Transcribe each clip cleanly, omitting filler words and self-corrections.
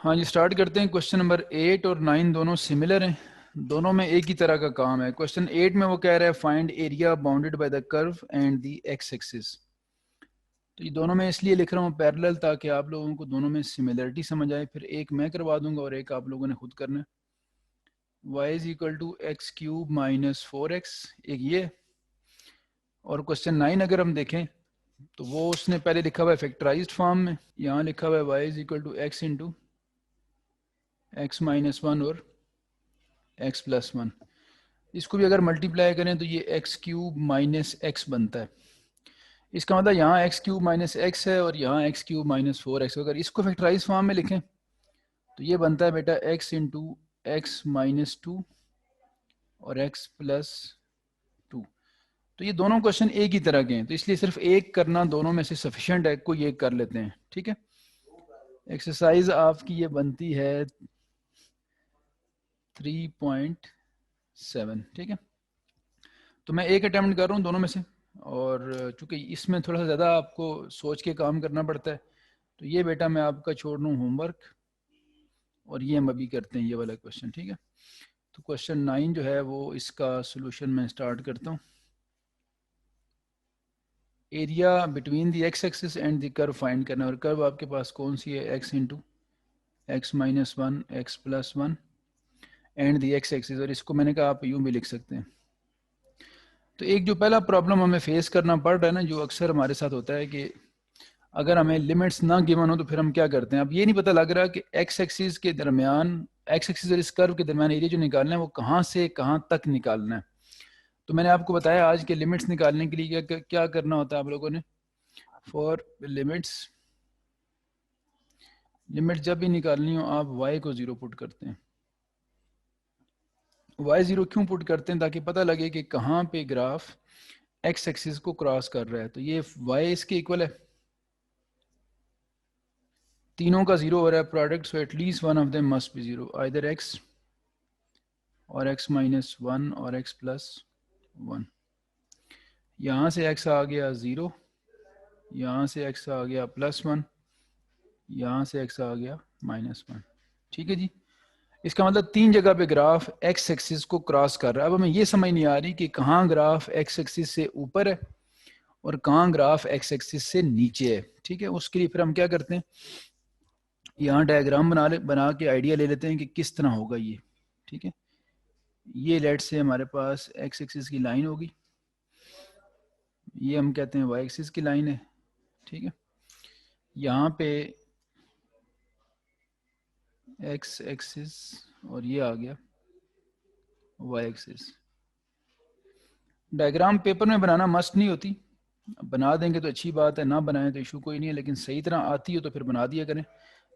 हाँ जी, स्टार्ट करते हैं। क्वेश्चन नंबर 8 और 9 दोनों सिमिलर हैं, दोनों में एक ही तरह का काम है। क्वेश्चन 8 में वो कह रहा है find area bounded by the curve and the x axis. तो ये दोनों में इसलिए लिख रहा हूँ पैरेलल ताकि आप लोगों को दोनों में सिमिलरिटी समझ आए। फिर एक मैं करवा दूंगा और एक आप लोगों ने खुद करना है। y is equal to x cube minus 4x, एक ये। और क्वेश्चन 9 अगर हम देखें तो वो उसने पहले लिखा हुआ है फैक्टराइज्ड फॉर्म में, यहाँ लिखा हुआ है y is equal to x into x minus 1 और x प्लस 1। इसको भी अगर मल्टीप्लाई करें तो ये एक्स क्यूब माइनस एक्स बनता है। इसका मतलब यहाँ एक्स क्यूब माइनस एक्स है और यहाँ एक्स क्यूब माइनस 4x। अगर इसको फैक्टराइज फॉर्म में लिखें तो ये बनता है बेटा एक्स इंटू एक्स माइनस 2 और एक्स प्लस 2। तो ये दोनों क्वेश्चन एक ही तरह के हैं, तो इसलिए सिर्फ एक करना दोनों में से सफिशेंट है। कोई एक कर लेते हैं, ठीक है। एक्सरसाइज आपकी ये बनती है 3.7, ठीक है। तो मैं एक अटेम्प्ट कर रहा हूँ दोनों में से, और चूंकि इसमें थोड़ा सा ज़्यादा आपको सोच के काम करना पड़ता है, तो ये बेटा मैं आपका छोड़ दूँ होमवर्क, और ये हम अभी करते हैं ये वाला क्वेश्चन, ठीक है। तो क्वेश्चन 9 जो है वो इसका सोल्यूशन मैं स्टार्ट करता हूँ। Area between the x axis and the curve find करना, और कर्व आपके पास कौन सी है, x into x minus 1 x plus 1 and the x axis. और इसको मैंने कहा आप यूँ भी लिख सकते हैं। तो एक जो पहला प्रॉब्लम हमें फेस करना पड़ रहा है ना, जो अक्सर हमारे साथ होता है कि अगर हमें लिमिट्स ना गिवन हो तो फिर हम क्या करते हैं। अब ये नहीं पता लग रहा कि एक्स एक्सिस के दरमियान, एक्स एक्सिस और इस कर्व के दरमियान एरिया जो निकालना है वो कहाँ से कहाँ तक निकालना है। तो मैंने आपको बताया आज के लिमिट्स निकालने के लिए क्या क्या करना होता है आप लोगों ने। फॉर लिमिट्स, लिमिट जब भी निकालनी हो आप y को 0 पुट करते हैं। y 0 क्यों पुट करते हैं, ताकि पता लगे कि कहाँ पे ग्राफ x एक्सिस को क्रॉस कर रहा है। तो ये y इसके इक्वल है, तीनों का 0 हो रहा है product, so at least one of them must B 0, either x और x माइनस 1 और x प्लस 1। यहाँ से x आ गया 0, यहाँ से x आ गया प्लस 1, यहाँ से x आ गया माइनस 1, ठीक है जी। इसका मतलब तीन जगह पे ग्राफ x एक्सिस को क्रॉस कर रहा है। अब हमें ये समझ नहीं आ रही कि कहाँ ग्राफ x एक्सिस से ऊपर है और कहाँ ग्राफ x एक्सिस से नीचे है, ठीक है। उसके लिए फिर हम क्या करते हैं, यहाँ डायग्राम बना के आइडिया ले लेते हैं कि किस तरह होगा ये, ठीक है। ये लेट से हमारे पास x एक्सिस की लाइन होगी, ये हम कहते हैं y एक्सिस की लाइन है, ठीक है। यहाँ पे x एक्सिस और ये आ गया y एक्सिस। डायग्राम पेपर में बनाना मस्ट नहीं होती, बना देंगे तो अच्छी बात है, ना बनाएं तो इशू कोई नहीं है, लेकिन सही तरह आती हो तो फिर बना दिया करें।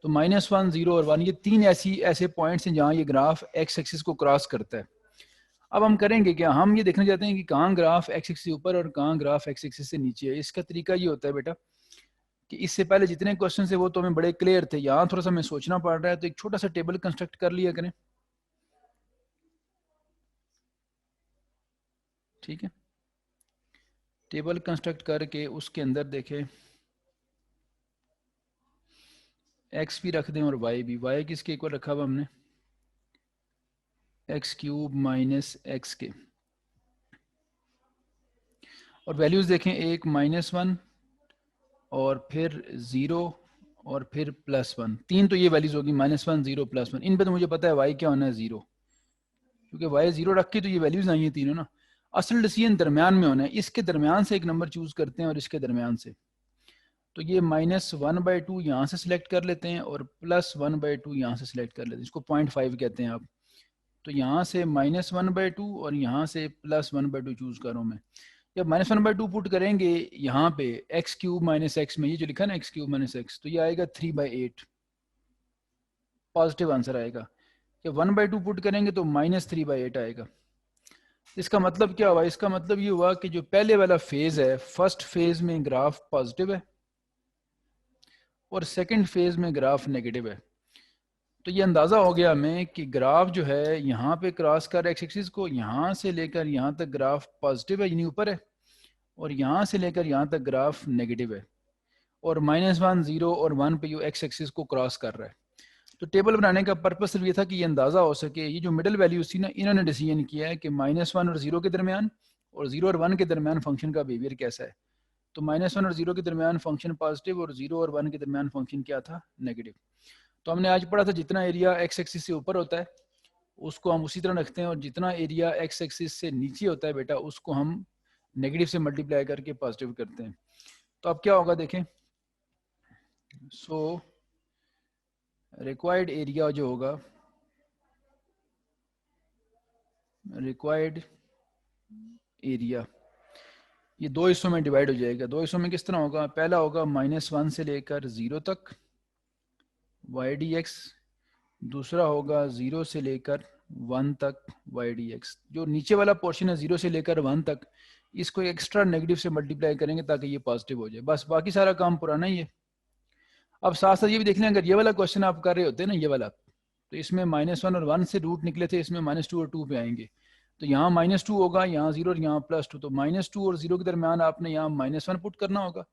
तो -1, 0 और 1 ये तीन ऐसे पॉइंट्स हैं जहाँ ये ग्राफ एक्स एक्सिस को क्रॉस करता है। अब हम करेंगे क्या, हम ये देखना चाहते हैं कि कहाँ ग्राफ एक्स एक्सिस से ऊपर और कहाँ ग्राफ एक्स एक्सिस से नीचे है। इसका तरीका ये होता है बेटा कि इससे पहले जितने क्वेश्चन थे वो तो हमें बड़े क्लियर थे, यहाँ थोड़ा सा हमें सोचना पड़ रहा है। तो एक छोटा सा टेबल कंस्ट्रक्ट कर लिया करें, ठीक है। टेबल कंस्ट्रक्ट करके उसके अंदर देखें x भी रख दें और y भी। y किसके इक्वल रखा हुआ हमने, एक्स क्यूब माइनस एक्स के। और वैल्यूज देखें, एक -1 और फिर 0 और फिर +1, तीन तो ये वैल्यूज होगी, -1 0 +1। इन पे तो मुझे पता है y क्या होना है, 0, क्योंकि y 0 रख के तो ये वैल्यूज आई हैं तीनों ना। असल डिसीजन दरमियान में होना है, इसके दरमियान से एक नंबर चूज करते हैं और इसके दरमियान से। तो ये -1/2 यहाँ से सिलेक्ट कर लेते हैं और +1/2 यहाँ से सिलेक्ट कर लेते हैं, इसको 0.5 कहते हैं आप। तो यहाँ से -1/2 और यहाँ से +1/2 चूज कर रहा हूँ मैं। जब -1/2 पुट करेंगे यहाँ पे एक्स क्यूब माइनस एक्स में, ये जो लिखा है ना एक्स क्यूब माइनस एक्स, तो ये आएगा 3/8, पॉजिटिव आंसर आएगा। जब 1/2 पुट करेंगे तो -3/8 आएगा। इसका मतलब क्या हुआ, इसका मतलब ये हुआ कि जो पहले वाला फेज है, फर्स्ट फेज में ग्राफ पॉजिटिव है और सेकंड फेज में ग्राफ नेगेटिव है। तो ये अंदाज़ा हो गया हमें कि ग्राफ जो है यहाँ पे क्रॉस कर एक्स एक्सिस को, यहाँ से लेकर यहाँ तक ग्राफ पॉजिटिव है यानी ऊपर है, और यहाँ से लेकर यहाँ तक ग्राफ नेगेटिव है, और -1 0 और 1 पे ये एक्स एक्सिस को क्रॉस कर रहा है। तो टेबल बनाने का पर्पस सिर्फ ये था कि ये अंदाज़ा हो सके, ये जो मिडल वैल्यूज थी ना, इन्होंने डिसीजन किया है कि -1 और 0 के दरमियान और 0 और 1 के दरमियान फंक्शन का बिहेवियर कैसा है। तो -1 और 0 के दरमियान फंक्शन पॉजिटिव और 0 और 1 के दरमियान फंक्शन क्या था, नेगेटिव। तो हमने आज पढ़ा था जितना एरिया एक्स एक्सिस से ऊपर होता है उसको हम उसी तरह रखते हैं, और जितना एरिया एक्स एक्सिस से नीचे होता है बेटा उसको हम नेगेटिव से मल्टीप्लाई करके पॉजिटिव करते हैं। तो अब क्या होगा देखें, सो रिक्वायर्ड एरिया जो होगा, रिक्वायर्ड एरिया ये दो हिस्सों में डिवाइड हो जाएगा। दो हिस्सों में किस तरह होगा, पहला होगा -1 से लेकर 0 तक वाई डी एक्स, दूसरा होगा 0 से लेकर 1 तक वाई डी एक्स। जो नीचे वाला पोर्शन है 0 से लेकर 1 तक, इसको एक्स्ट्रा नेगेटिव से मल्टीप्लाई करेंगे ताकि ये पॉजिटिव हो जाए, बस बाकी सारा काम पुराना ही है। अब साथ साथ ये भी देख लें, अगर ये वाला क्वेश्चन आप कर रहे होते हैं ना, ये वाला, तो इसमें -1 और 1 से रूट निकले थे, इसमें -2 और 2 पे आएंगे, तो यहाँ -2 होगा, यहाँ 0 और यहाँ +2, तो -2 और 0 के दरमियान आपने यहाँ -1 पुट करना होगा,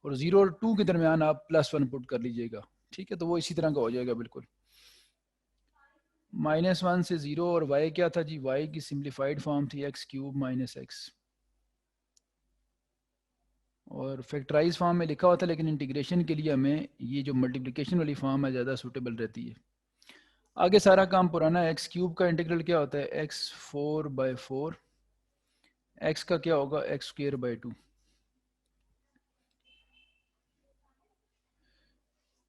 और 0 और 2 के दरमियान आप +1 पुट कर लीजिएगा। ठीक है, तो वो इसी तरह का हो जाएगा बिल्कुल। -1 से 0 और y क्या था जी, y की सिंप्लीफाइड फॉर्म थी x³ - x, और फैक्टराइज फॉर्म में लिखा हुआ था, लेकिन इंटीग्रेशन के लिए हमें ये जो मल्टीप्लिकेशन वाली फॉर्म है ज़्यादा सूटेबल रहती है। आगे सारा काम पुराना है। x³ का इंटीग्रल क्या होता है, x4/4, x का क्या होगा, x²/2,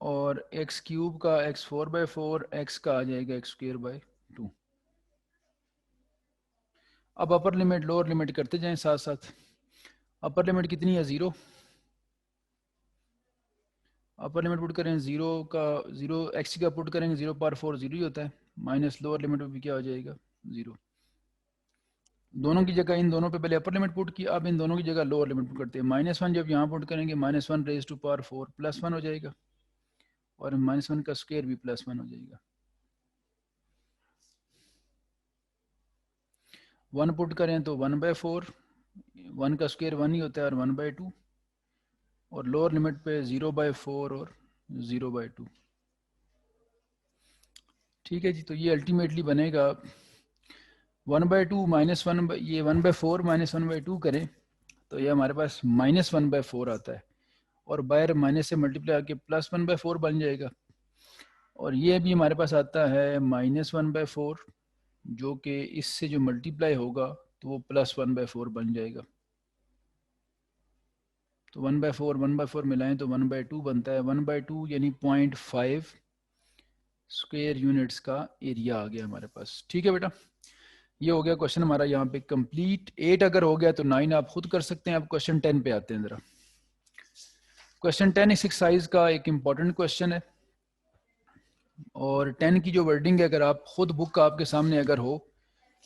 और x³ का x4/4, x का आ जाएगा x²/2। अब अपर लिमिट लोअर लिमिट करते जाएं साथ साथ। अपर लिमिट कितनी है, 0। अपर लिमिट पुट करें 0 का, 0 x का पुट करेंगे 0/4 0 ही होता है, माइनस लोअर लिमिट भी क्या हो जाएगा, 0। दोनों की जगह इन दोनों पे पहले अपर लिमिट पुट की, अब इन दोनों की जगह लोअर लिमिट पुट करते हैं। -1 जब यहाँ पुट करेंगे -1 × +1 हो जाएगा, और -1 का स्क्वायर भी +1 हो जाएगा। 1 पुट करें तो 1/4, 1 का स्क्वायर 1 ही होता है, और 1/2, और लोअर लिमिट पे 0/4 और 0/2। ठीक है जी, तो ये अल्टीमेटली बनेगा 1/2 -1, ये 1/4 -1/2 करें तो ये हमारे पास -1/4 आता है, और बाहर माइनस से मल्टीप्लाई आके +1/4 बन जाएगा, और ये भी हमारे पास आता है -1/4, जो कि इससे जो मल्टीप्लाई होगा तो वो +1/4 बन जाएगा। तो 1/4 1/4 मिलाएं तो 1/2 बनता है। 1/2 यानी 0.5 स्क्वायर यूनिट्स का एरिया आ गया हमारे पास। ठीक है बेटा, ये हो गया क्वेश्चन हमारा यहाँ पे कंप्लीट। 8 अगर हो गया तो 9 आप खुद कर सकते हैं। अब क्वेश्चन 10 पे आते हैं जरा। क्वेश्चन 10 इस एक्सरसाइज का एक इम्पॉर्टेंट क्वेश्चन है, और 10 की जो वर्डिंग है, अगर आप खुद बुक आपके सामने अगर हो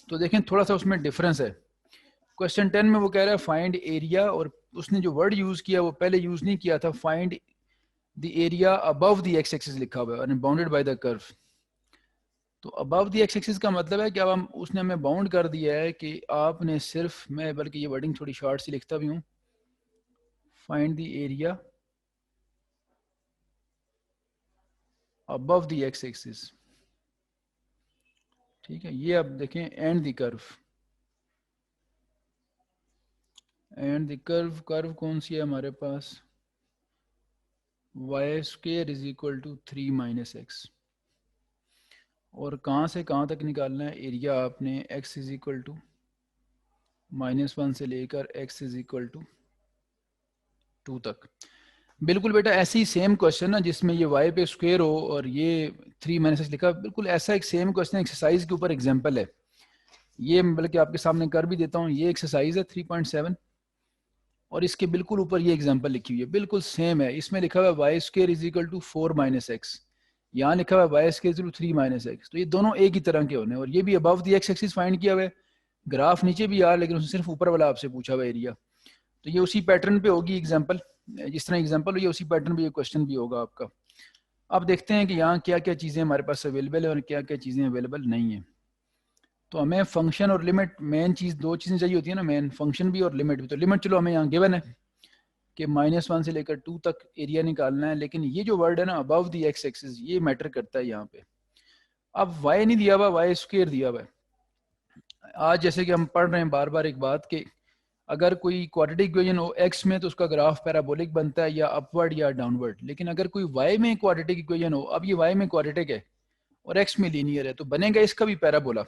तो देखें थोड़ा सा उसमें डिफरेंस है। क्वेश्चन 10 में वो कह रहा है फाइंड एरिया, और उसने जो वर्ड यूज किया वो पहले यूज नहीं किया था, find the area above the x axis लिखा हुआ है, बाउंडेड बाय द कर्व। तो अबव द एक्स एक्सिस का मतलब है कि अब हम उसने हमें बाउंड कर दिया है कि आपने सिर्फ, मैं बल्कि ये वर्डिंग थोड़ी शॉर्ट सी लिखता भी हूँ, find the area above the x axis. ठीक है, ये अब देखें and the curve, and the curve, curve कौन सी है हमारे पास, y² = 3 - x, और कहाँ से कहाँ तक निकालना है एरिया आपने, x = -1 से लेकर x = 2 तक। बिल्कुल बेटा ऐसे ही सेम क्वेश्चन ना, जिसमें ये y पे स्क्वायर हो और ये 3 - x लिखा, बिल्कुल ऐसा एक सेम क्वेश्चन एक्सरसाइज के ऊपर एग्जांपल है। ये बल्कि आपके सामने कर भी देता हूँ। ये एक्सरसाइज है 3.7, और इसके बिल्कुल ऊपर ये एग्जांपल लिखी हुई है, बिल्कुल सेम है। इसमें लिखा हुआ है y² = 4 - x, यहाँ लिखा हुआ है y² = 3 - x। तो ये दोनों एक ही तरह के होने, और ये भी above the x axis find किया हुआ है। ग्राफ नीचे भी यार, लेकिन उसने सिर्फ ऊपर वाला आपसे पूछा हुआ एरिया। तो ये उसी पैटर्न पे होगी एग्जाम्पल, जिस तरह एग्जाम्पल हुई उसी पैटर्न पे ये क्वेश्चन भी होगा आपका। अब देखते हैं कि यहाँ क्या क्या चीज़ें हमारे पास अवेलेबल है और क्या क्या चीज़ें अवेलेबल नहीं है। तो हमें फंक्शन और लिमिट, मेन चीज़, दो चीज़ें चाहिए होती है ना, मेन फंक्शन भी और लिमिट भी। तो लिमिट चलो हमें यहाँ गिवन है कि -1 से लेकर 2 तक एरिया निकालना है, लेकिन ये जो वर्ड है ना अबव द एक्स एक्सिस, ये मैटर करता है यहाँ पे। अब y नहीं दिया हुआ, y स्क्वायर दिया हुआ है। आज जैसे कि हम पढ़ रहे हैं बार बार एक बात कि अगर कोई क्वाड्रेटिक इक्वेशन हो x में तो उसका ग्राफ पैराबोलिक बनता है, या अपवर्ड या डाउनवर्ड। लेकिन अगर कोई y में क्वाड्रेटिक इक्वेशन हो, अब ये y में क्वाड्रेटिक है और x में लीनियर है, तो बनेगा इसका भी पैराबोला।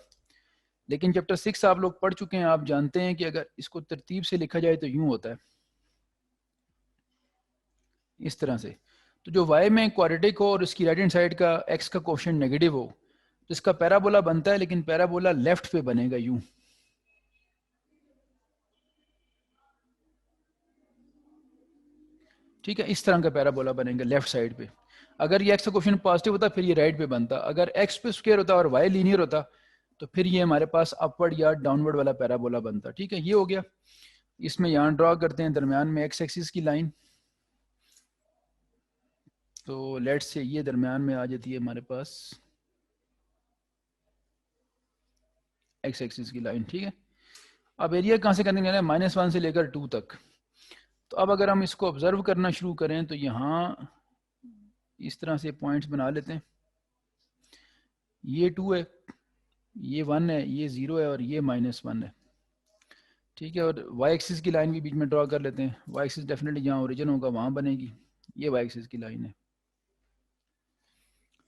लेकिन चैप्टर 6 आप लोग पढ़ चुके हैं, आप जानते हैं कि अगर इसको तरतीब से लिखा जाए तो यूं होता है, इस तरह से। तो जो y में क्वाड्रेटिक हो और उसकी राइट हैंड साइड का x का कोएफिशिएंट नेगेटिव हो, तो इसका पैराबोला बनता है, लेकिन पैराबोला लेफ्ट पे बनेगा यूं। ठीक है, इस तरह का पैराबोला बनेगा लेफ्ट साइड पे। अगर ये x का कोएफिशिएंट पॉजिटिव होता फिर ये राइट पे बनता, अगर x पे स्क्वायर होता और y लीनियर होता तो फिर ये हमारे पास अपवर्ड या डाउनवर्ड वाला पैराबोला बनता। ठीक है, ये हो गया। इसमें यहाँ ड्रॉ करते हैं दरमियान में x एक्सिस की लाइन। तो लेट्स से ये दरमियान में आ जाती है हमारे पास x एक्सिस की लाइन। ठीक है, अब एरिया कहाँ से करने है, -1 से लेकर 2 तक। तो अब अगर हम इसको ऑब्जर्व करना शुरू करें तो यहाँ इस तरह से पॉइंट्स बना लेते हैं। ये 2 है, ये 1 है, ये 0 है और ये -1 है। ठीक है, और y एक्सिस की लाइन भी बीच में ड्रॉ कर लेते हैं। y एक्सिस डेफिनेटली जहाँ ओरिजिन होगा वहाँ बनेगी, ये y एक्सिस की लाइन है।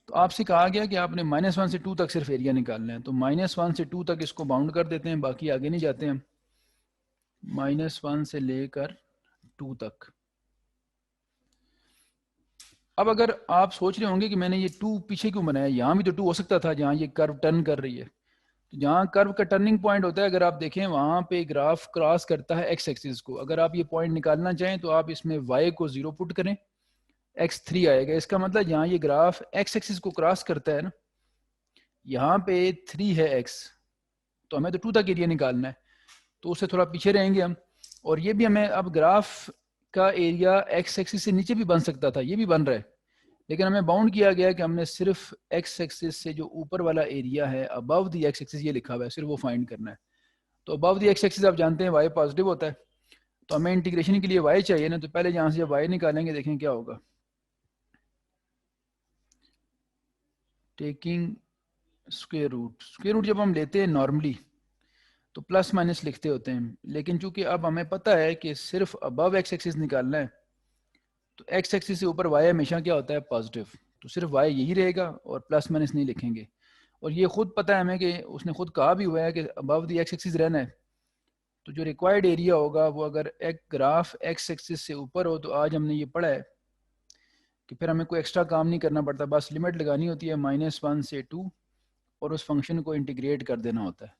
तो आपसे कहा गया कि आपने -1 से 2 तक सिर्फ एरिया निकालना है, तो -1 से 2 तक इसको बाउंड कर देते हैं, बाकी आगे नहीं जाते हम। -1 से लेकर 2 तक। अब अगर आप सोच रहे होंगे कि मैंने ये 2 पीछे क्यों बनाया, यहाँ भी तो 2 हो सकता था जहाँ ये कर्व टर्न कर रही है। तो जहाँ कर्व का टर्निंग पॉइंट होता है, अगर आप देखें वहाँ पे ग्राफ क्रॉस करता है x एक्सिस को। अगर आप ये पॉइंट निकालना चाहें तो आप इसमें y को 0 पुट करें, x3 आएगा। इसका मतलब जहाँ ये ग्राफ x एक्सिस को क्रॉस करता है ना, यहाँ पे 3 है x, तो हमें तो 2 तक एरिया निकालना है, तो उससे थोड़ा पीछे रहेंगे हम। और ये भी हमें अब ग्राफ का एरिया x एक्सिस से नीचे भी बन सकता था, ये भी बन रहा है, लेकिन हमें बाउंड किया गया कि हमने सिर्फ x एक्सिस से जो ऊपर वाला एरिया है अबव द x एक्सिस, ये लिखा हुआ है, सिर्फ वो फाइंड करना है। तो अबव द x एक्सिस आप जानते हैं y पॉजिटिव होता है, तो हमें इंटीग्रेशन के लिए y चाहिए ना, तो पहले यहाँ से जब y निकालेंगे देखें क्या होगा। टेकिंग स्क्वायर रूट जब हम लेते हैं नॉर्मली तो प्लस माइनस लिखते होते हैं, लेकिन चूंकि अब हमें पता है कि सिर्फ अबव x एक्सिस निकालना है, तो x एक्सिस से ऊपर y हमेशा क्या होता है, पॉजिटिव, तो सिर्फ y यही रहेगा और प्लस माइनस नहीं लिखेंगे। और ये खुद पता है हमें कि उसने खुद कहा भी हुआ है कि अबव द x एक्सिस रहना है। तो जो रिक्वायर्ड एरिया होगा वो अगर एक ग्राफ x एक्सिस से ऊपर हो, तो आज हमने ये पढ़ा है कि फिर हमें कोई एक्स्ट्रा काम नहीं करना पड़ता, बस लिमिट लगानी होती है -1 से 2 और उस फंक्शन को इंटीग्रेट कर देना होता है।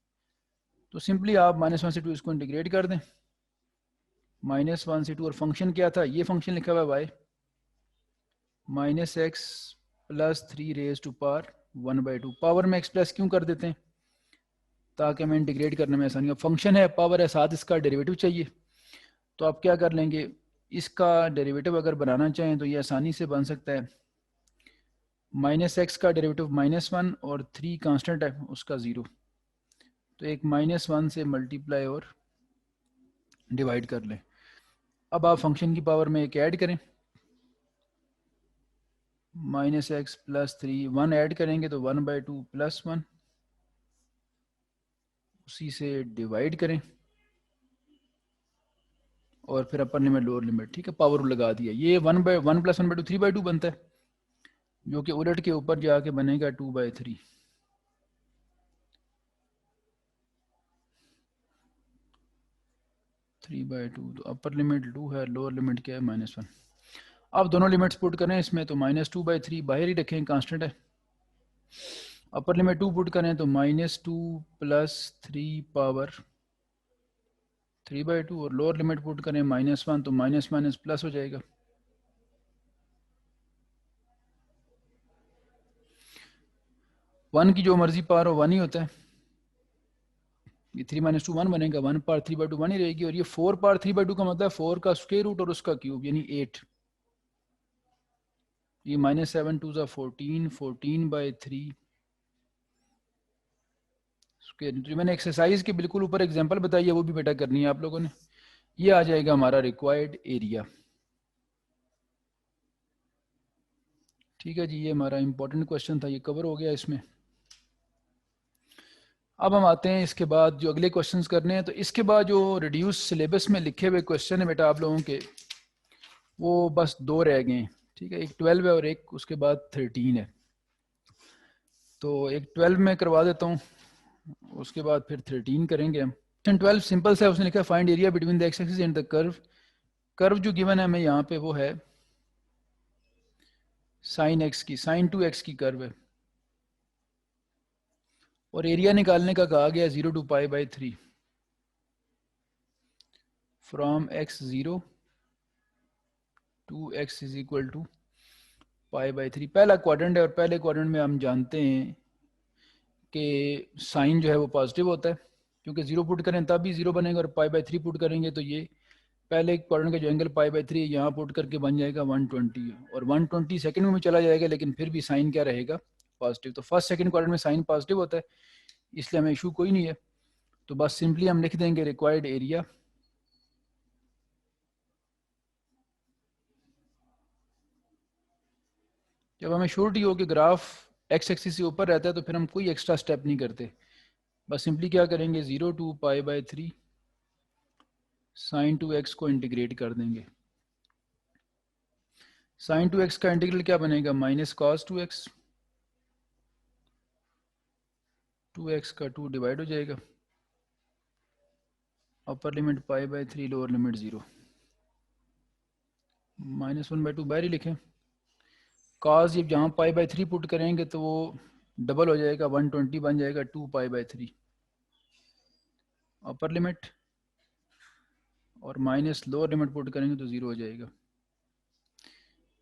तो सिंपली आप -1 से 2 इसको इंटीग्रेट कर दें, -1 से 2, और फंक्शन क्या था, ये फंक्शन लिखा हुआ है y -x + 3 raise to power 1/2। Power में x प्लस क्यों कर देते हैं, ताकि हमें इंटीग्रेट करने में आसानी हो। फंक्शन है, पावर है, साथ इसका डेरिवेटिव चाहिए। तो आप क्या कर लेंगे, इसका डेरिवेटिव अगर बनाना चाहें तो ये आसानी से बन सकता है। -x का डेरिवेटिव -1 और 3 कांस्टेंट है उसका 0, तो एक -1 से मल्टीप्लाई और डिवाइड कर लें। अब आप फंक्शन की पावर में एक ऐड करें, -x + 3, 1 ऐड करेंगे तो 1/2 + 1, उसी से डिवाइड करें और फिर अपर लिमिट लोअर लिमिट। ठीक है, पावर लगा दिया, ये 1/1 + 1/2 3/2 बनता है, जो कि उलट के ऊपर जाके बनेगा 2/3। तो अपर लिमिट 2 है, लोअर लिमिट क्या है, -1। अब दोनों लिमिट्स पुट करें इसमें, तो -2/3 बाहर ही रखें, कांस्टेंट है। अपर लिमिट 2 पुट करें तो -2 + 3 पावर 3/2, और लोअर लिमिट पुट करें -1 तो माइनस माइनस प्लस हो जाएगा। वन की जो मर्जी पावर हो 1 ही होता है, ये 3 - 2 1 बनेगा, 1 पावर 3/2 1 ही रहेगी। और ये 4 पावर 3/2 का मतलब 4 का स्क्वायर रूट और उसका क्यूब यानी 8। ये -7 2 ज़ा 14, 14/3 स्क्वायर। जो मैंने एक्सरसाइज के बिल्कुल ऊपर एग्जांपल बताई है वो भी बेटा करनी है आप लोगों ने। ये आ जाएगा हमारा रिक्वायर्ड एरिया। ठीक है जी, ये हमारा इंपॉर्टेंट क्वेश्चन था, ये कवर हो गया इसमें। अब हम आते हैं इसके बाद जो अगले क्वेश्चंस करने हैं। तो इसके बाद जो रिड्यूस सिलेबस में लिखे हुए क्वेश्चन है बेटा आप लोगों के, वो बस दो रह गए हैं। ठीक है, एक 12 है और एक उसके बाद 13 है। तो एक 12 में करवा देता हूँ, उसके बाद फिर 13 करेंगे हम। क्वेश्चन 12 सिंपल सा है, उसने लिखा find area between the x axis and the curve. Curve जो गिवन है हमें यहाँ पे वो है साइन एक्स की, साइन 2x की कर्व है, और एरिया निकालने का कहा गया 0 to π/3 from x0 to x is equal to π/3। पहला क्वाड्रेंट है और पहले क्वाड्रेंट में हम जानते हैं कि साइन जो है वो पॉजिटिव होता है, क्योंकि 0 पुट करें तब भी 0 बनेगा, और π/3 पुट करेंगे तो ये पहले क्वाड्रेंट का जो एंगल π/3 यहाँ पुट करके बन जाएगा 120, और 120 सेकंड में भी चला जाएगा, लेकिन फिर भी साइन क्या रहेगा, पॉजिटिव। तो फर्स्ट सेकंड क्वाड्रेंट में साइन पॉजिटिव होता है, इसलिए हमें इशू कोई नहीं है। तो बस सिंपली हम लिख देंगे रिक्वायर्ड एरिया जब हमें श्योरिटी हो कि ग्राफ एक्स एक्सिस से ऊपर रहता है तो फिर हम कोई एक्स्ट्रा स्टेप नहीं करते, बस सिंपली क्या करेंगे 0 to π/3 साइन 2x को इंटीग्रेट कर देंगे। साइन 2x का इंटीग्रल क्या बनेगा, माइनस कॉस 2x, 2x का 2 डिवाइड हो जाएगा, अपर लिमिट π/3 लोअर लिमिट 0, -1/2 बाहर ही लिखें। कॉस जब जहाँ π/3 पुट करेंगे तो वो डबल हो जाएगा, 120 बन जाएगा 2 π/3 अपर लिमिट, और माइनस लोअर लिमिट पुट करेंगे तो 0 हो जाएगा।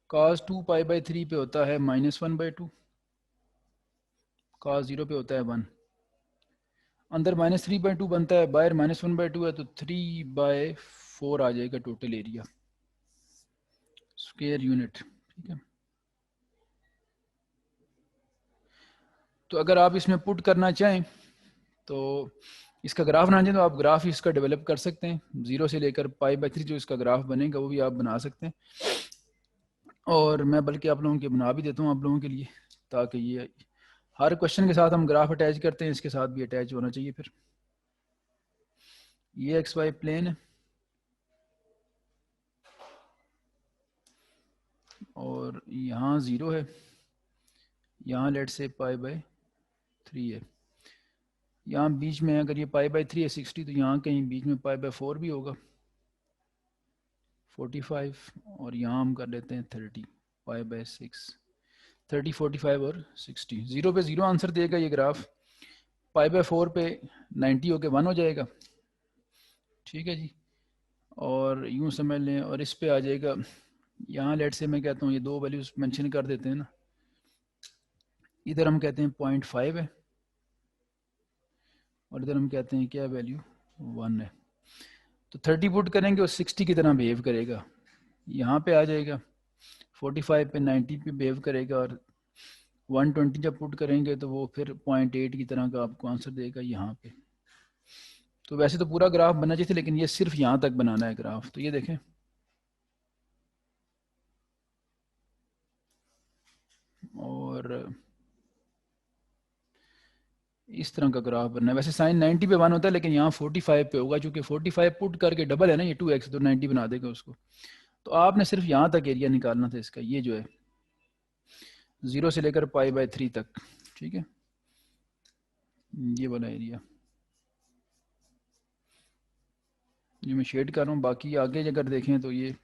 cos 2 π/3 पे होता है -1/2, cos 0 पे होता है 1, अंदर -3/2 बनता है, बाहर -1/2 है, तो 3/4 आ जाएगा टोटल एरिया स्क्वायर यूनिट। ठीक है, तो अगर आप इसमें पुट करना चाहें तो इसका ग्राफ बनाना चाहें तो आप ग्राफ इसका डेवलप कर सकते हैं, 0 से लेकर π/3 जो इसका ग्राफ बनेगा वो भी आप बना सकते हैं, और मैं बल्कि आप लोगों के बना भी देता हूँ आप लोगों के लिए, ताकि ये हर क्वेश्चन के साथ हम ग्राफ अटैच करते हैं, इसके साथ भी अटैच होना चाहिए। फिर ये XY प्लेन है और यहाँ 0 है, यहाँ लेट से π/3 है, यहाँ बीच में अगर ये π/3 है 60, तो यहाँ कहीं बीच में π/4 भी होगा 45, और यहाँ हम कर लेते हैं 30, π/6 30 45 और 60, 0 पे 0 आंसर देगा ये ग्राफ, π/4 पे 90 होके 1 हो जाएगा। ठीक है जी, और यूँ समझ लें, और इस पे आ जाएगा, यहाँ लेट से मैं कहता हूँ ये दो वैल्यूज मेंशन कर देते हैं ना, इधर हम कहते हैं 0.5 है और इधर हम कहते हैं क्या वैल्यू 1 है। तो 30 पुट करेंगे और 60 की तरह बिहेव करेगा, यहाँ पे आ जाएगा, 45 पे 90 पे बिहेव करेगा, और 120 जब पुट करेंगे तो वो फिर 0.8 की तरह का आपको आंसर देगा यहाँ पे। तो वैसे तो पूरा ग्राफ बनना चाहिए, लेकिन ये सिर्फ यहाँ तक बनाना है ग्राफ। तो ये देखें, और इस तरह का ग्राफ बनना है। वैसे साइन 90 पे 1 होता है, लेकिन यहाँ 45 पे होगा, क्योंकि 45 पुट करके डबल है ना ये 2x, तो 90 बना देगा उसको। तो आपने सिर्फ यहाँ तक एरिया निकालना था इसका, ये जो है 0 से लेकर π/3 तक। ठीक है, ये वाला एरिया ये मैं शेड कर रहा हूँ, बाकी आगे अगर देखें तो ये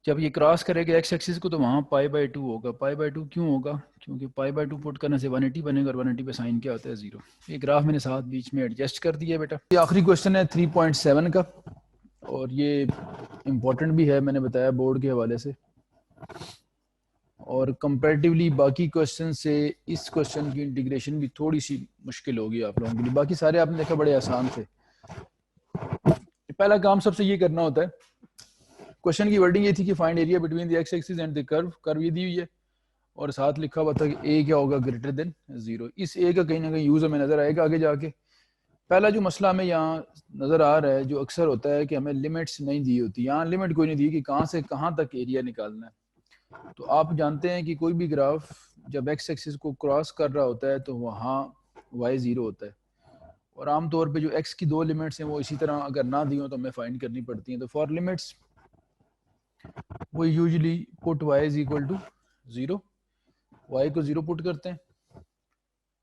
जब ये क्रॉस करेगा एक्स एक्सिस को तो वहाँ π/2 होगा। π/2 क्यों होगा, क्योंकि π/2 पुट करने से 180 बनेगा, और 180 पे साइन क्या होता है 0। ये ग्राफ मैंने साथ बीच में एडजस्ट कर दिया बेटा। ये आखिरी क्वेश्चन है 3.7 का, और ये इम्पोर्टेंट भी है, मैंने बताया बोर्ड के हवाले से, और कंपैरेटिवली बाकी क्वेश्चन से इस क्वेश्चन की इंटीग्रेशन भी थोड़ी सी मुश्किल होगी आप लोगों के लिए। बाकी सारे आपने देखा बड़े आसान थे। पहला काम सबसे ये करना होता है, क्वेश्चन की वर्डिंग ये थी कि find area between the x axis and the curve, curve ये दी हुई है, और साथ लिखा हुआ था कि ए क्या होगा, ग्रेटर देन 0। इस ए का कहीं ना कहीं यूज हमें नजर आएगा आगे जाके। पहला जो मसला हमें यहाँ नजर आ रहा है, जो अक्सर होता है कि हमें लिमिट्स नहीं दी होती, यहाँ लिमिट कोई नहीं दी कि कहाँ से कहाँ तक एरिया निकालना है। तो आप जानते हैं कि कोई भी ग्राफ जब एक्स एक्सिस को क्रॉस कर रहा होता है तो वहाँ वाई ज़ीरो होता है, और आमतौर पे जो एक्स की दो लिमिट्स हैं वो इसी तरह अगर ना दी हो तो हमें फाइंड करनी पड़ती हैं। तो फॉर लिमिट्स वो usually put y is equal to zero, y को ज़ीरो पुट करते हैं।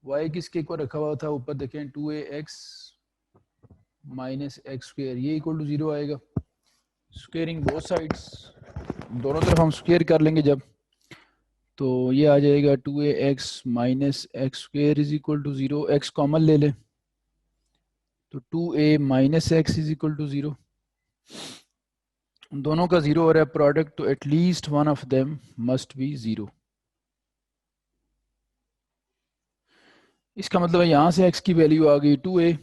वाई किसके को रखा हुआ था ऊपर देखें, 2ax माइनस एक्स स्क्वेयर, ये इक्वल टू ज़ीरो आएगा। स्क्वेयरिंग बोथ साइड्स, दोनों तरफ हम स्क्वेयर कर लेंगे जब, तो ये आ जाएगा 2ax minus x square is equal to zero. X common ले लें तो 2a minus x is equal to zero. दोनों का ज़ीरो हो रहा है प्रोडक्ट, तो at least one of them must be zero. इसका मतलब है यहाँ से x की वैल्यू आ गई 2a,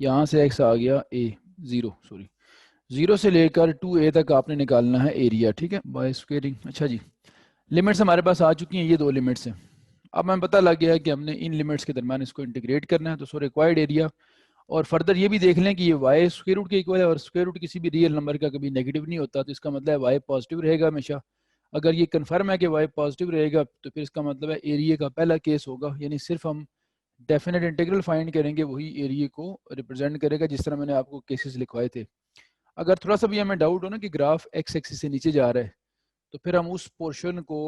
यहाँ से x आ गया a, ज़ीरो सॉरी, ज़ीरो से लेकर 2a तक आपने निकालना है एरिया, ठीक है, बाय स्क्वेयरिंग। अच्छा जी, लिमिट्स हमारे पास आ चुकी हैं, ये दो लिमिट्स हैं। अब हमें पता लग गया है कि हमने इन लिमिट्स के दरम्यान इसको इंटीग्रेट करना है, तो सो रिक्वायर्ड एरिया। और फर्दर ये भी देख लें कि ये y स्क्वायर रूट के इक्वल है, और स्क्वायर रूट किसी भी रियल नंबर का कभी नेगेटिव नहीं होता, तो इसका मतलब है y पॉजिटिव रहेगा हमेशा। अगर ये कन्फर्म है कि y पॉजिटिव रहेगा तो फिर इसका मतलब है एरिया का पहला केस होगा, यानी सिर्फ हम डेफिनेट इंटीग्रल फाइंड करेंगे, वही एरिया को रिप्रेजेंट करेगा, जिस तरह मैंने आपको केसेस लिखवाए थे। अगर थोड़ा सा भी हमें डाउट हो ना कि ग्राफ एक्स एक्सिस से नीचे जा रहा है, तो फिर हम उस पोर्शन को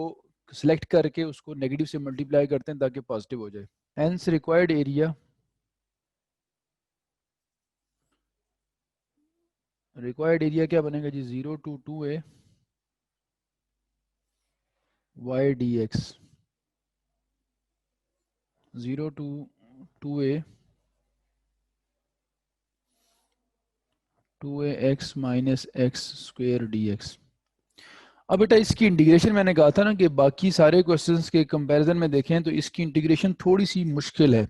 सिलेक्ट करके उसको नेगेटिव से मल्टीप्लाई करते हैं ताकि पॉजिटिव हो जाए। Hence required area, required area क्या बनेगा जी, 0 to 2a y dx, 0 to 2a 2ax minus x square dx। अब बेटा इसकी इंटीग्रेशन मैंने कहा था ना कि बाकी सारे क्वेश्चंस के कंपैरिजन में देखें तो इसकी इंटीग्रेशन थोड़ी सी मुश्किल है,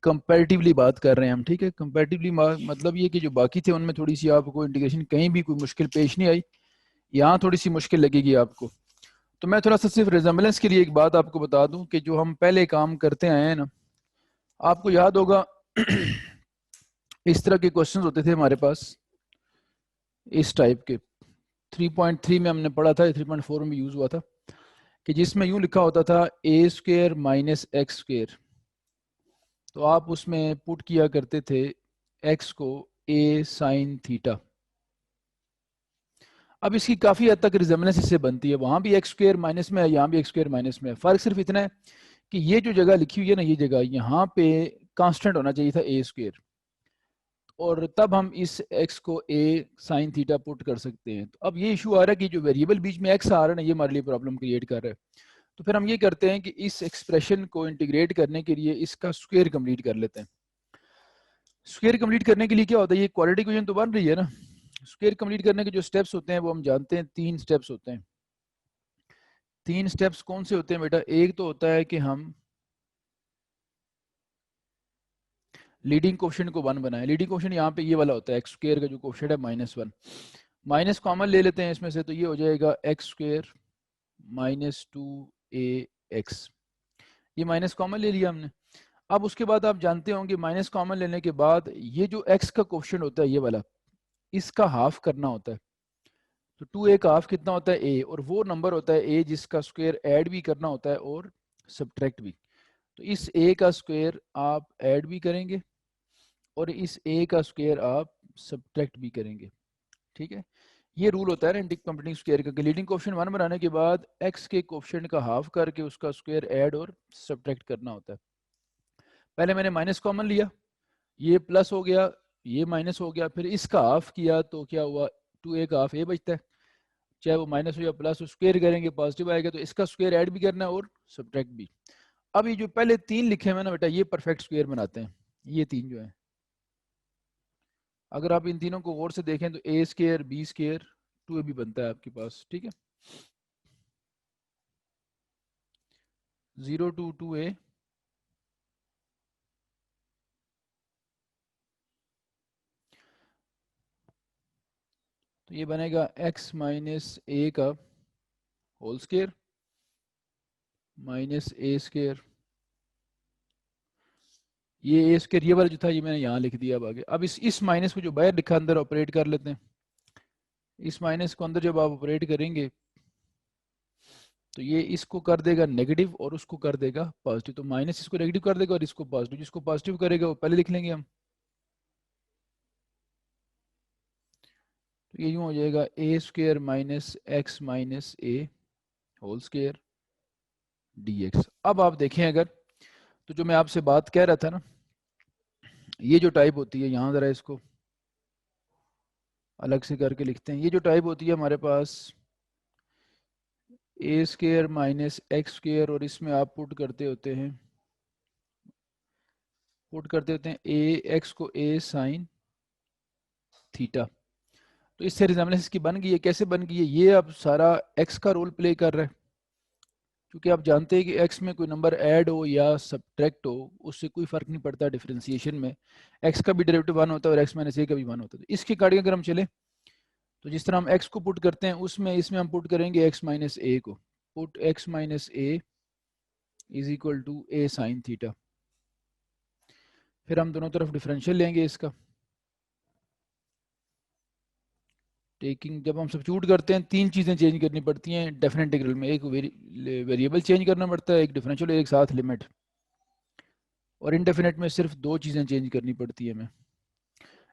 कंपैरेटिवली बात कर रहे हैं हम, ठीक है। कंपैरेटिवली मतलब ये कि जो बाकी थे उनमें थोड़ी सी आपको इंटीग्रेशन कहीं भी कोई मुश्किल पेश नहीं आई, यहाँ थोड़ी सी मुश्किल लगेगी आपको। तो मैं थोड़ा सा सिर्फ रिजेंबलेंस के लिए एक बात आपको बता दूं कि जो हम पहले काम करते आए हैं ना, आपको याद होगा इस तरह के क्वेश्चंस होते थे हमारे पास, इस टाइप के 3.3 में हमने पढ़ा था, 3.4 में यूज हुआ था, कि जिसमें यूं लिखा होता था ए स्क्वेयर माइनस एक्स स्क्वेयर, तो आप उसमें पुट किया करते थे एक्स को ए साइन थीटा। अब इसकी काफ़ी हद तक रिजेंबलेंस इससे बनती है, वहाँ भी एक्स स्क्वेयर माइनस में है, यहाँ भी एक्स स्क्वेयर माइनस में है। फ़र्क सिर्फ इतना है कि ये जो जगह लिखी हुई है ना, ये जगह यहाँ पे कांस्टेंट होना चाहिए था ए स्क्वेयर, और तब हम इस x को a साइन थीटा पुट कर सकते हैं। तो अब ये इशू आ रहा है कि जो वेरिएबल बीच में x आ रहा है ना, ये हमारे लिए प्रॉब्लम क्रिएट कर रहा है। तो फिर हम ये करते हैं कि इस एक्सप्रेशन को इंटीग्रेट करने के लिए इसका स्क्वायर कंप्लीट कर लेते हैं। स्क्वायर कंप्लीट करने के लिए क्या होता है, ये क्वाड्रेटिक इक्वेशन तो बन रही है ना, स्क्वायर कंप्लीट करने के जो स्टेप्स होते हैं वो हम जानते हैं, 3 स्टेप्स होते हैं। 3 स्टेप्स कौन से होते हैं बेटा, एक तो होता है कि हम लीडिंग कोफिशिएंट को 1 बनाएं। लीडिंग कोफिशिएंट यहाँ पे ये वाला होता है, एक्स स्क्वायर का जो कोफिशिएंट है -1, माइनस कॉमन ले लेते हैं इसमें से, तो ये हो जाएगा एक्स स्क्वायर माइनस 2ax, ये माइनस कॉमन ले लिया हमने। अब उसके बाद आप जानते होंगे माइनस कॉमन लेने के बाद ये जो x का कोफिशिएंट होता है ये वाला, इसका हाफ करना होता है। तो 2a का हाफ कितना होता है a, और वो नंबर होता है a जिसका स्क्वायर ऐड भी करना होता है और सब्ट्रैक्ट भी। तो इस a का स्क्वायर आप ऐड भी करेंगे और इस a का स्क्वायर आप सब्ट्रैक्ट भी करेंगे, ठीक है। ये रूल होता है ना कंप्लीटिंग स्क्वायर का, लीडिंग कोफिशिएंट 1 बनाने के बाद x के कोफिशिएंट का हाफ करके उसका स्क्वायर ऐड और सब्ट्रैक्ट करना होता है। पहले मैंने माइनस कॉमन लिया, ये प्लस हो गया, ये माइनस हो गया, फिर इसका हाफ किया तो क्या हुआ, 2a का हाफ a बचता है, चाहे वो माइनस हो या प्लस, स्क्वायर करेंगे पॉजिटिव आएगा, तो इसका स्क्वायर ऐड भी करना है और सब्ट्रैक्ट भी। अब ये जो पहले 3 लिखे हुए ना बेटा, ये परफेक्ट स्क्वायर बनाते हैं, ये 3 जो है। अगर आप इन तीनों को गौर से देखें तो a square b square 2a भी बनता है आपके पास, ठीक है। 0 to 2a तो ये बनेगा x माइनस a का whole square minus a square, ये a स्क्वायर ये वाला जो था ये मैंने यहाँ लिख दिया। अब आगे अब इस माइनस को जो बाहर लिखा अंदर ऑपरेट कर लेते हैं। इस माइनस को अंदर जब आप ऑपरेट करेंगे तो ये इसको कर देगा नेगेटिव और उसको कर देगा पॉजिटिव, तो माइनस इसको नेगेटिव कर देगा और इसको पॉजिटिव, जिसको पॉजिटिव करेगा वो पहले लिख लेंगे हम। तो ये यूँ हो जाएगा ए स्क्वेयर माइनस एक्स माइनस ए होल स्क्वेयर डी एक्स। अब आप देखें अगर, तो जो मैं आपसे बात कह रहा था ना, ये जो टाइप होती है, यहाँ ज़रा इसको अलग से करके लिखते हैं। ये जो टाइप होती है हमारे पास ए स्क्वेयर माइनस एक्स स्क्वेयर, और इसमें आप पुट करते होते हैं ए एक्स को ए साइन थीटा। तो इससे रिजम्बलेंस की बन गई है। कैसे बन गई है? ये अब सारा एक्स का रोल प्ले कर रहा है, क्योंकि आप जानते हैं कि एक्स में कोई नंबर ऐड हो या सब्ट्रैक्ट हो, उससे कोई फर्क नहीं पड़ता डिफरेंशिएशन में। एक्स का भी डेरिवेटिव 1 होता है और एक्स माइनस ए का भी 1 होता है। तो इसके अकॉर्डिंग अगर हम चले, तो जिस तरह हम एक्स को पुट करते हैं, उसमें इसमें हम पुट करेंगे एक्स माइनस ए को। Put x minus A is equal to A sine theta. फिर हम दोनों तरफ डिफरेंशियल लेंगे इसका। टेकिंग, जब हम सब्स्टिट्यूट करते हैं, तीन चीज़ें चेंज करनी पड़ती हैं डेफिनेट इंटीग्रल में। एक वेरिएबल चेंज करना पड़ता है, एक डिफरेंशियल, एक साथ लिमिट। और इनडेफिनेट में सिर्फ दो चीज़ें चेंज करनी पड़ती है हमें।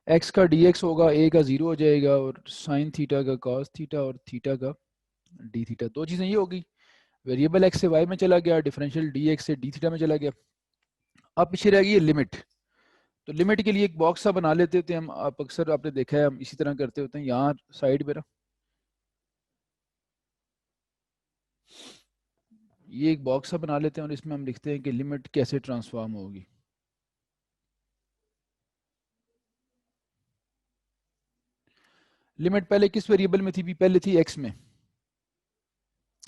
एक्स का डी एक्स होगा, ए का ज़ीरो हो जाएगा, और साइन थीटा का कॉस थीटा, और थीटा का डी थीटा। दो चीज़ें ये होगी, वेरिएबल एक्स से वाई में चला गया, डिफरेंशियल डी एक्स से डी थीटा में चला गया। अब पीछे रह गई लिमिट। तो लिमिट के लिए एक बॉक्स सा बना लेते थे हम, आप अक्सर आपने देखा है हम इसी तरह करते होते हैं। यहाँ साइड पे ना ये एक बॉक्स सा बना लेते हैं, और इसमें हम लिखते हैं कि लिमिट कैसे ट्रांसफॉर्म होगी। लिमिट पहले किस वेरिएबल में थी? भी पहले थी एक्स में,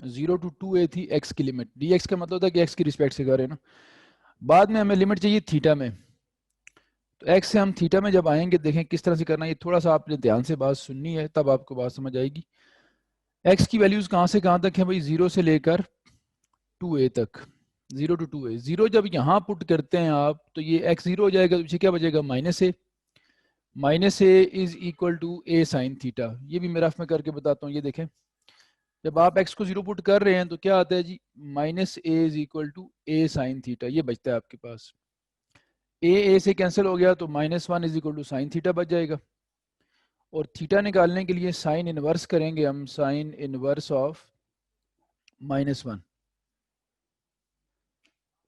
0 to 2a थी एक्स की लिमिट। डी एक्स का मतलब था कि एक्स की रिस्पेक्ट से कर रहे हैं ना। बाद में हमें लिमिट चाहिए थीटा में। तो एक्स से हम थीटा में जब आएंगे, देखें किस तरह से करना है। ये थोड़ा सा आपने ध्यान से बात सुननी है, तब आपको बात समझ आएगी। एक्स की वैल्यूज कहाँ से कहाँ तक है भाई? 0 से लेकर 2a तक। 0 to 2a, 0 जब यहाँ पुट करते हैं आप, तो ये एक्स 0 हो जाएगा, तो पीछे क्या बचेगा? Minus a. Minus A is equal to A sine theta. ये भी मैं रफ में करके बताता हूँ, ये देखें। जब आप एक्स को 0 पुट कर रहे हैं, तो क्या आता है जी? Minus A is equal to A sine theta. ये बचता है आपके पास। ए से कैंसिल हो गया, तो -1 is equal to sine theta बच जाएगा। और थीटा निकालने के लिए साइन इनवर्स करेंगे हम, साइन इनवर्स ऑफ -1।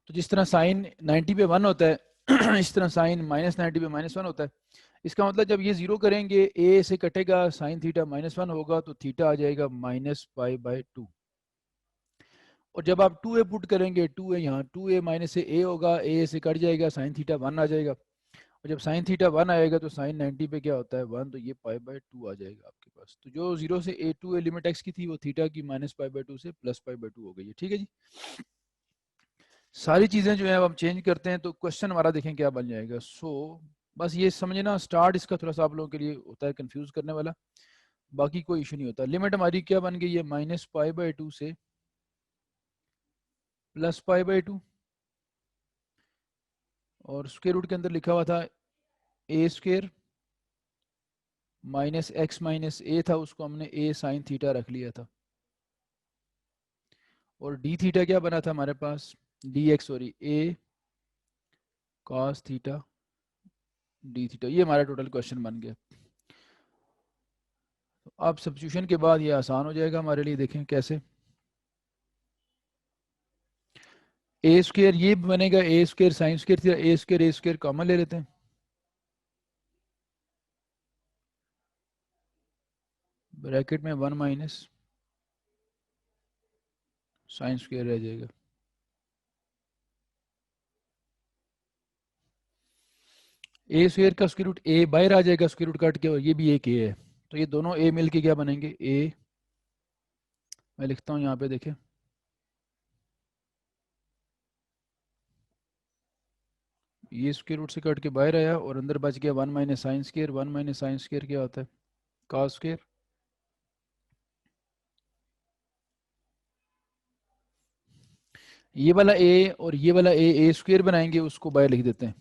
तो जिस तरह साइन 90 पे 1 होता है इस तरह साइन -90 पे -1 होता है। इसका मतलब जब ये 0 करेंगे, ए से कटेगा, साइन थीटा -1 होगा, तो थीटा आ जाएगा -π/2। और जब आप 2a पुट करेंगे, 2a यहाँ 2a माइनस से ए होगा, ए से कट जाएगा, साइन थीटा 1 आ जाएगा। और जब साइन थीटा 1 आएगा, तो साइन 90 पे क्या होता है? 1, तो ये π/2 आ जाएगा आपके पास। तो जो 0 से a 2a लिमिट एक्स की थी, वो थीटा की -π/2 से +π/2 हो गई है। ठीक है जी। सारी चीज़ें जो है अब हम चेंज करते हैं, तो क्वेश्चन हमारा देखें क्या बन जाएगा। बस ये समझना, स्टार्ट इसका थोड़ा सा आप लोगों के लिए होता है कंफ्यूज करने वाला, बाकी कोई इशू नहीं होता। लिमिट हमारी क्या बन गई है? -π/2 से +π/2। और स्क्वायर रूट के अंदर लिखा हुआ था ए स्क्वायर माइनस एक्स माइनस ए था, उसको हमने ए साइन थीटा रख लिया था। और डी थीटा क्या बना था हमारे पास? डी एक्स, सॉरी, ए कॉस थीटा डी थीटा। ये हमारा टोटल क्वेश्चन बन गया। तो अब सब्स्टिट्यूशन के बाद ये आसान हो जाएगा हमारे लिए। देखें कैसे। ए स्क्वायर ये बनेगा ए स्क्वायर साइन स्क्वायर थीटा, ए स्क्वायर कॉमन ले लेते हैं, ब्रैकेट में 1 माइनस साइन स्क्वायर रह जाएगा। ए स्क्वायर का स्क्वायर रूट ए बाहर आ जाएगा, स्क्वायर रूट काट के, और ये भी एक ए है। तो ये दोनों ए मिलके क्या बनेंगे? ए। मैं लिखता हूँ यहाँ पे, देखें, ये स्क्वायर रूट से कट के बाहर आया, और अंदर बच गया 1 minus sine square. 1 minus sine square क्या होता है? Cos square. ये वाला ए और ये वाला ए स्क्वायर बनाएंगे, उसको बाहर लिख देते हैं।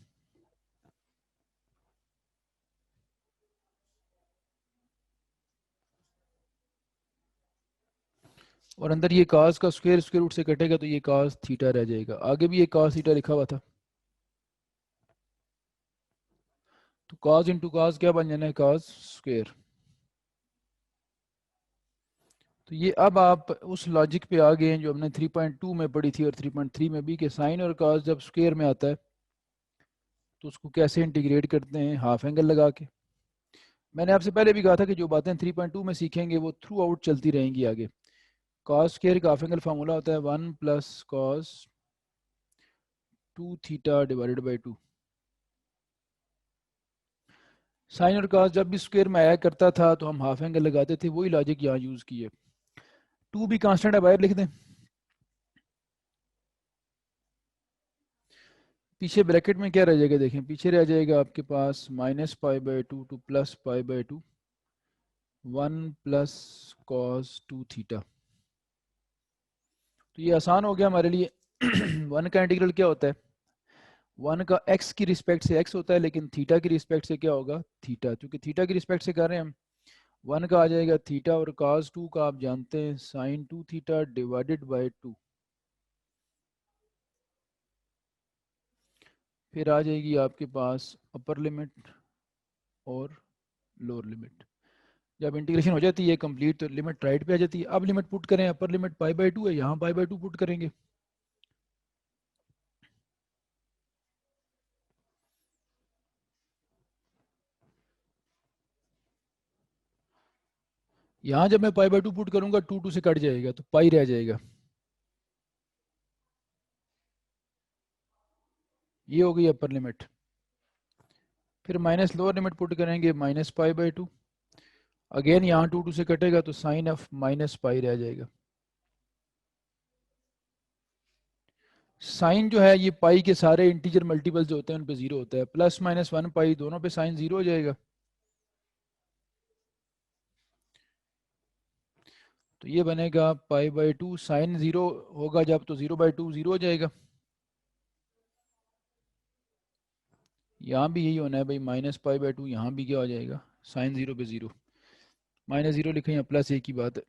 और अंदर ये कास का स्क्वायर स्क्वायर रूट से कटेगा तो ये कास थीटा रह जाएगा। आगे भी ये कास थीटा लिखा हुआ था, तो कास इंटू कास क्या बन जाना है, कास स्क्वायर। तो ये अब आप उस लॉजिक पे आ गए हैं जो हमने 3.2 में पढ़ी थी और 3.3 में भी, कि साइन और कास जब स्क्वायर में आता है तो उसको कैसे इंटीग्रेट करते हैं, हाफ एंगल लगा के। मैंने आपसे पहले भी कहा था कि जो बातें 3.2 में सीखेंगे वो थ्रू आउट चलती रहेंगी आगे। कॉस स्क्वायर का हाफ एंगल फार्मूला होता है 1 plus cos 2 theta divided by 2। Sine और कॉस जब भी स्क्वायर में आया करता था तो हम हाफ एंगल लगाते थे, वही लॉजिक यहाँ यूज किए। 2 भी कांस्टेंट है, बाहर लिख दें। पीछे ब्रैकेट में क्या रह जाएगा, देखें पीछे रह जाएगा आपके पास minus pi by two to plus pi by two 1 plus cos 2 theta. तो ये आसान हो गया हमारे लिए। 1 का इंटीग्रल क्या होता है, 1 का x की रिस्पेक्ट से x होता है, लेकिन थीटा की रिस्पेक्ट से क्या होगा, थीटा। क्योंकि थीटा की रिस्पेक्ट से कर रहे हैं हम, 1 का आ जाएगा थीटा, और cos 2 का आप जानते हैं साइन 2 थीटा डिवाइडेड बाई 2। फिर आ जाएगी आपके पास अपर लिमिट और लोअर लिमिट। जब इंटीग्रेशन हो जाती है कंप्लीट तो लिमिट राइट पे आ जाती है। अब लिमिट पुट करें, अपर लिमिट पाई बाई 2 है, यहाँ पाई बाई 2 पुट करेंगे। यहाँ जब मैं पाई बाई 2 पुट करूंगा 2 2 से कट जाएगा तो पाई रह जाएगा। ये हो गई अपर लिमिट। फिर माइनस लोअर लिमिट पुट करेंगे, माइनस पाई बाई 2। अगेन यहाँ 2 2 से कटेगा तो साइन ऑफ माइनस पाई रह जाएगा। साइन जो है ये पाई के सारे इंटीजर मल्टीपल जो होते हैं उन पे जीरो होता है, प्लस माइनस 1 पाई दोनों पे साइन जीरो हो जाएगा। तो ये बनेगा पाई बाई 2, साइन जीरो होगा जब तो 0 बाई 2 जीरो हो जाएगा। यहाँ भी यही होना है भाई, माइनस पाई बाई 2, यहाँ भी क्या हो जाएगा, साइन जीरो पे जीरो। माइनस जीरो लिखें या प्लस, एक ही बात है।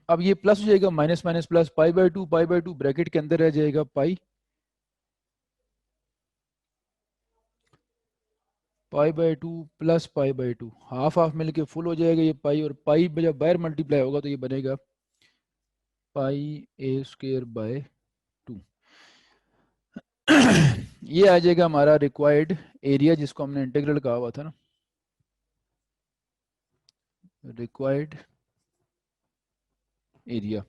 अब ये प्लस हो जाएगा, minus minus plus, pi by two bracket के अंदर रह जाएगा pi, pi by two plus pi by two, half half मिलके फुल हो जाएगा ये पाई, और पाई जब बाहर मल्टीप्लाई होगा तो ये बनेगा पाई ए स्क्वेयर बाय 2। ये आ जाएगा हमारा रिक्वायर्ड एरिया, जिसको हमने इंटीग्रल कहा हुआ था ना, रिक्वायर्ड एरिया।